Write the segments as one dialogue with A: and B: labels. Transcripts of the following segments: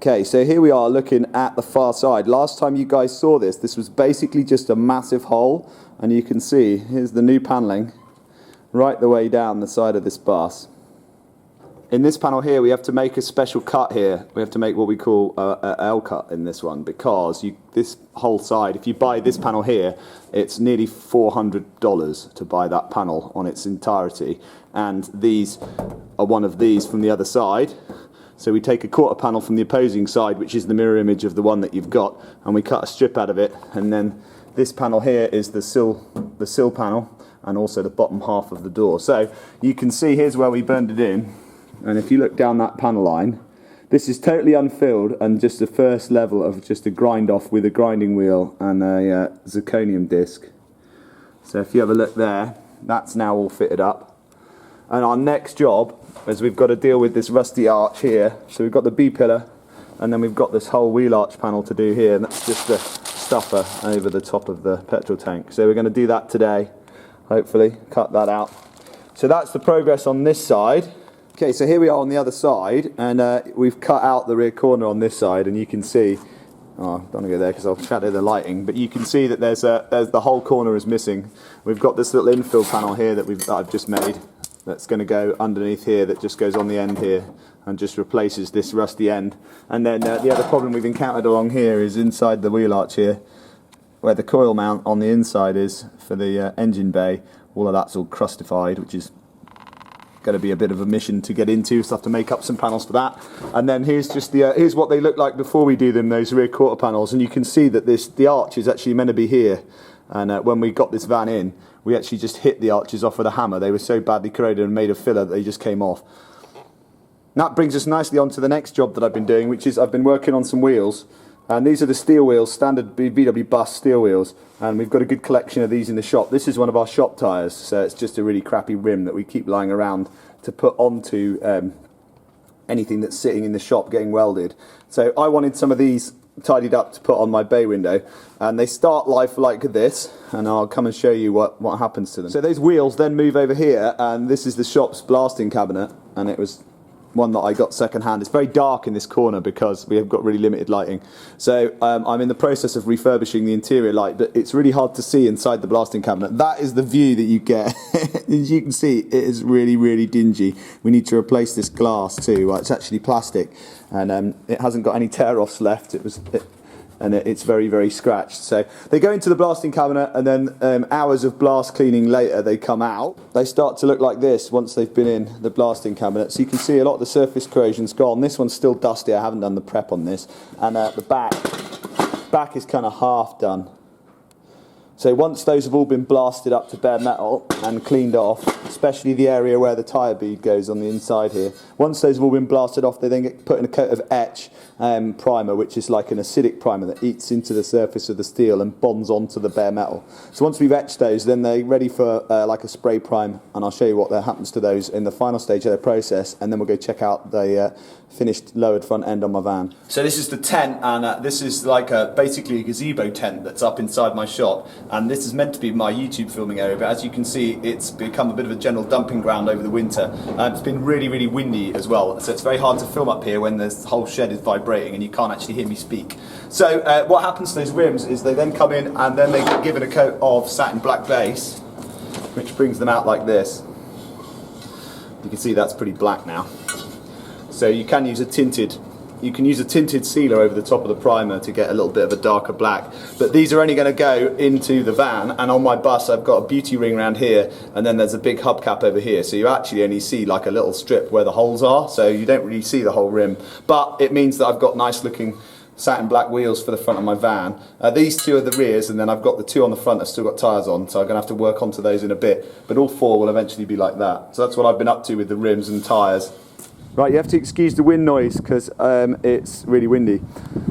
A: Okay, so here we are looking at the far side. Last time you guys saw this was basically just a massive hole, and you can see, here's the new panelling right the way down the side of this bus. In this panel here, we have to make a special cut here. We have to make what we call a L cut in this one, because this whole side, if you buy this panel here, it's nearly $400 to buy that panel on its entirety. And these are one of these from the other side. So we take a quarter panel from the opposing side, which is the mirror image of the one that you've got, and we cut a strip out of it. And then this panel here is the sill panel, and also the bottom half of the door. So you can see here's where we burned it in. And if you look down that panel line, this is totally unfilled and just the first level of just a grind off with a grinding wheel and a zirconium disc. So if you have a look there, that's now all fitted up. And our next job is we've got to deal with this rusty arch here. So we've got the B-pillar, and then we've got this whole wheel arch panel to do here, and that's just the stuffer over the top of the petrol tank. So we're going to do that today, hopefully, cut that out. So that's the progress on this side. Okay, so here we are on the other side, and we've cut out the rear corner on this side, and you can see, oh, I don't want to go there because I'll shadow the lighting, but you can see that there's the whole corner is missing. We've got this little infill panel here that I've just made, that's going to go underneath here, that just goes on the end here and just replaces this rusty end. And then the other problem we've encountered along here is inside the wheel arch here, where the coil mount on the inside is for the engine bay. All of that's all crustified, which is going to be a bit of a mission to get into, so I have to make up some panels for that. And then here's just here's what they look like before we do them, those rear quarter panels, and you can see that the arch is actually meant to be here. And when we got this van in, we actually just hit the arches off with a hammer. They were so badly corroded and made of filler that they just came off. And that brings us nicely on to the next job that I've been doing, which is I've been working on some wheels. And these are the steel wheels, standard VW bus steel wheels. And we've got a good collection of these in the shop. This is one of our shop tyres, so it's just a really crappy rim that we keep lying around to put onto anything that's sitting in the shop getting welded. So I wanted some of these tidied up to put on my bay window, and they start life like this, and I'll come and show you what happens to them. So those wheels then move over here, and this is the shop's blasting cabinet, and it was one that I got second hand. It's very dark in this corner because we have got really limited lighting. So I'm in the process of refurbishing the interior light, but it's really hard to see inside the blasting cabinet. That is the view that you get. As you can see, it is really, really dingy. We need to replace this glass too. Well, it's actually plastic, and it hasn't got any tear-offs left. It's very, very scratched. So they go into the blasting cabinet, and then hours of blast cleaning later, they come out. They start to look like this once they've been in the blasting cabinet. So you can see a lot of the surface corrosion's gone. This one's still dusty. I haven't done the prep on this. And the back is kind of half done. So once those have all been blasted up to bare metal and cleaned off, especially the area where the tyre bead goes on the inside here, once those have all been blasted off, they then get put in a coat of etch primer, which is like an acidic primer that eats into the surface of the steel and bonds onto the bare metal. So once we've etched those, then they're ready for like a spray prime, and I'll show you what happens to those in the final stage of their process, and then we'll go check out the finished lowered front end on my van. So this is the tent, and this is like basically a gazebo tent that's up inside my shop, and this is meant to be my YouTube filming area, but as you can see, it's become a bit of a general dumping ground over the winter. It's been really, really windy as well, so it's very hard to film up here when the whole shed is vibrating and you can't actually hear me speak. So what happens to those rims is they then come in and then they get given a coat of satin black base, which brings them out like this. You can see that's pretty black now. So you can use a tinted sealer over the top of the primer to get a little bit of a darker black. But these are only going to go into the van, and on my bus I've got a beauty ring around here, and then there's a big hubcap over here. So you actually only see like a little strip where the holes are, so you don't really see the whole rim. But it means that I've got nice looking satin black wheels for the front of my van. These two are the rears, and then I've got the two on the front that still got tyres on, so I'm going to have to work onto those in a bit. But all four will eventually be like that. So that's what I've been up to with the rims and tyres. Right, you have to excuse the wind noise because it's really windy.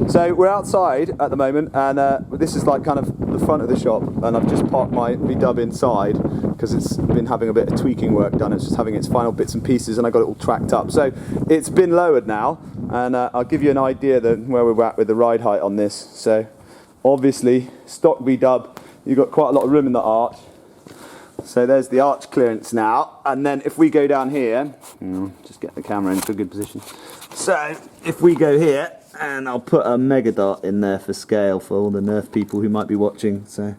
A: So we're outside at the moment, and this is like kind of the front of the shop, and I've just parked my VW inside because it's been having a bit of tweaking work done. It's just having its final bits and pieces, and I got it all tracked up. So it's been lowered now, and I'll give you an idea where we're at with the ride height on this. So obviously, stock VW, you've got quite a lot of room in the arch. So there's the arch clearance now, and then if we go down here, just get the camera into a good position. So if we go here, And I'll put a mega dart in there for scale for all the Nerf people who might be watching. So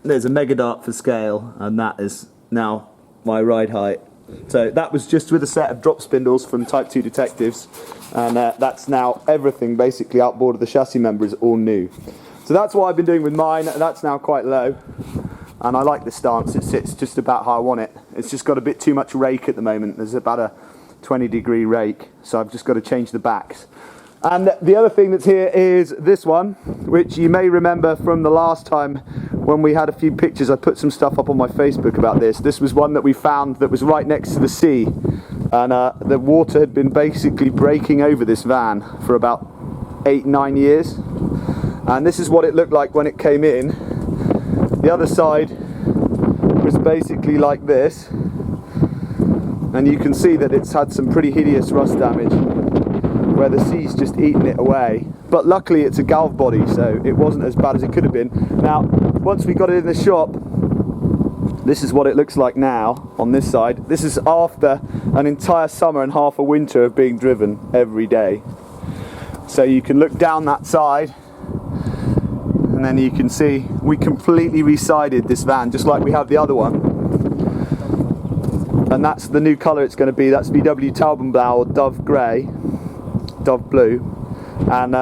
A: there's a mega dart for scale, and that is now my ride height. So that was just with a set of drop spindles from Type 2 Detectives, and that's now everything basically outboard of the chassis member is all new. So that's what I've been doing with mine. That's now quite low, and I like the stance. It sits just about how I want it. It's just got a bit too much rake at the moment. There's about a 20-degree rake, so I've just got to change the backs. And the other thing that's here is this one, which you may remember from the last time when we had a few pictures. I put some stuff up on my Facebook about this. This was one that we found that was right next to the sea, and the water had been basically breaking over this van for about 8-9 years. And this is what it looked like when it came in. The other side was basically like this, and you can see that it's had some pretty hideous rust damage where the sea's just eaten it away. But luckily it's a galv body, so it wasn't as bad as it could have been. Now, once we got it in the shop, this is what it looks like now on this side. This is after an entire summer and half a winter of being driven every day. So you can look down that side, and then you can see we completely resided this van just like we have the other one. And that's the new colour it's going to be. That's VW Taubenblau, or Dove Grey, Dove Blue, and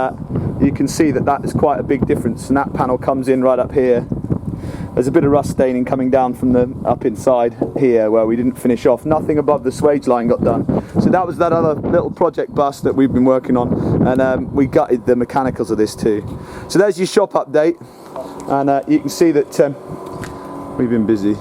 A: you can see that that is quite a big difference, and that panel comes in right up here. There's a bit of rust staining coming down from the up inside here where we didn't finish off. Nothing above the swage line got done. So that was that other little project bus that we've been working on, and we gutted the mechanicals of this too. So there's your shop update, and you can see that we've been busy.